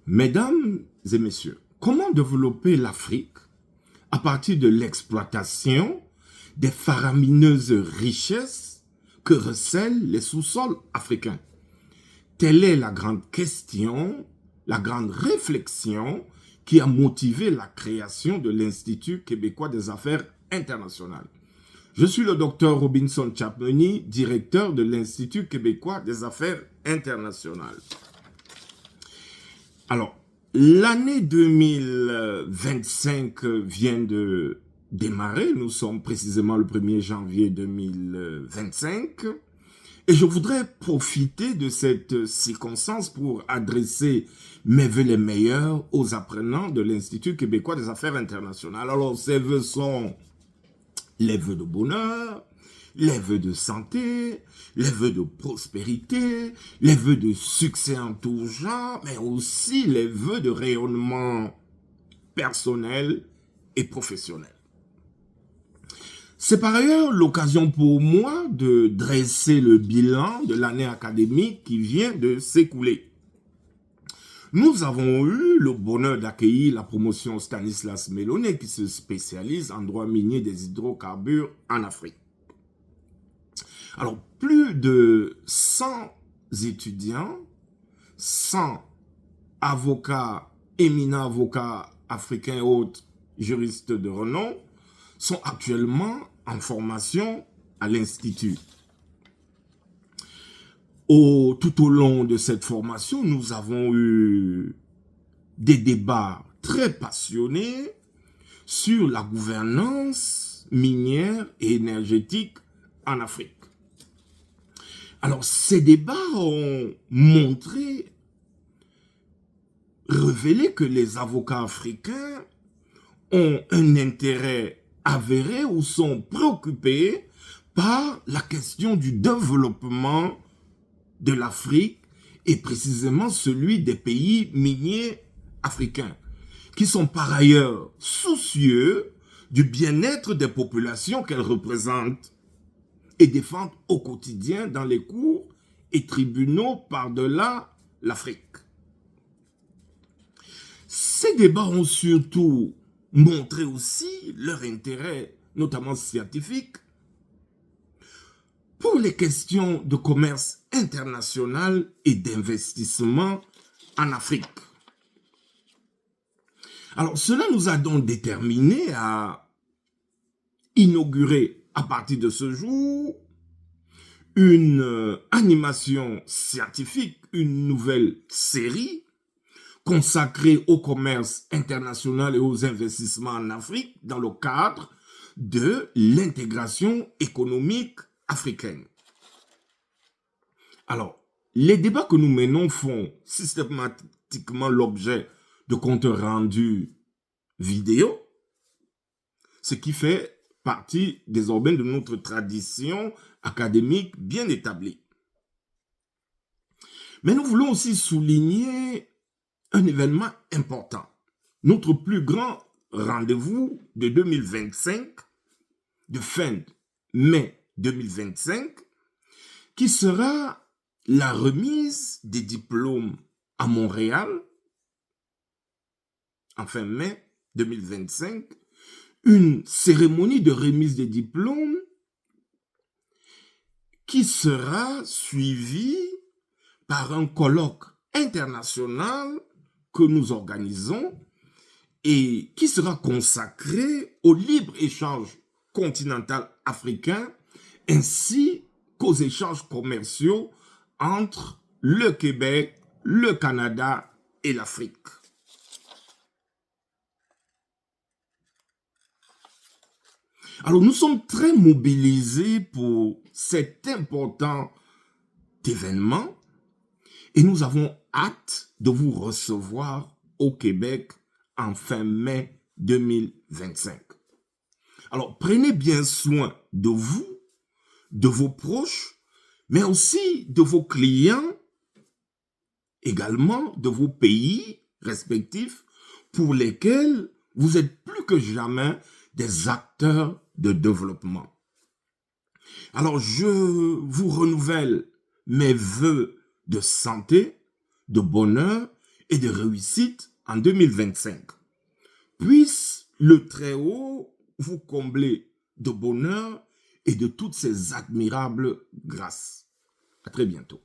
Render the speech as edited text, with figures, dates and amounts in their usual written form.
Mesdames et messieurs, comment développer l'Afrique à partir de l'exploitation des faramineuses richesses que recèlent les sous-sols africains? Telle est la grande question, la grande réflexion qui a motivé la création de l'Institut québécois des affaires internationales. Je suis le docteur Robinson Chapmeni, directeur de l'Institut québécois des affaires internationales. Alors, l'année 2025 vient de démarrer. Nous sommes précisément le 1er janvier 2025. Et je voudrais profiter de cette circonstance pour adresser mes vœux les meilleurs aux apprenants de l'Institut québécois des affaires internationales. Alors, ces vœux sont les vœux de bonheur, les vœux de santé, les vœux de prospérité, les vœux de succès en tout genre, mais aussi les vœux de rayonnement personnel et professionnel. C'est par ailleurs l'occasion pour moi de dresser le bilan de l'année académique qui vient de s'écouler. Nous avons eu le bonheur d'accueillir la promotion Stanislas Mélonnet qui se spécialise en droit minier des hydrocarbures en Afrique. Alors, plus de 100 étudiants, 100 avocats, éminents avocats africains et autres juristes de renom sont actuellement en formation à l'Institut. Tout au long de cette formation, nous avons eu des débats très passionnés sur la gouvernance minière et énergétique en Afrique. Alors, ces débats ont révélé que les avocats africains ont un intérêt avéré ou sont préoccupés par la question du développement de l'Afrique et précisément celui des pays miniers africains, qui sont par ailleurs soucieux du bien-être des populations qu'elles représentent et défendent au quotidien dans les cours et tribunaux par-delà l'Afrique. Ces débats ont surtout montré aussi leur intérêt, notamment scientifique, pour les questions de commerce international et d'investissement en Afrique. Alors, cela nous a donc déterminés à inaugurer à partir de ce jour une animation scientifique, une nouvelle série consacrée au commerce international et aux investissements en Afrique dans le cadre de l'intégration économique africaine. Alors, les débats que nous menons font systématiquement l'objet de comptes rendus vidéo, ce qui fait partie désormais de notre tradition académique bien établie. Mais nous voulons aussi souligner un événement important, notre plus grand rendez-vous de 2025, de fin mai 2025, qui sera la remise des diplômes à Montréal, en fin mai 2025, une cérémonie de remise des diplômes qui sera suivie par un colloque international que nous organisons et qui sera consacré au libre-échange continental africain ainsi qu'aux échanges commerciaux entre le Québec, le Canada et l'Afrique. Alors, nous sommes très mobilisés pour cet important événement et nous avons hâte de vous recevoir au Québec en fin mai 2025. Alors, prenez bien soin de vous, de vos proches, mais aussi de vos clients, également de vos pays respectifs pour lesquels vous êtes plus que jamais des acteurs de développement. Alors, je vous renouvelle mes vœux de santé, de bonheur et de réussite en 2025. Puisse le Très-Haut vous combler de bonheur et de toutes ces admirables grâces. À très bientôt.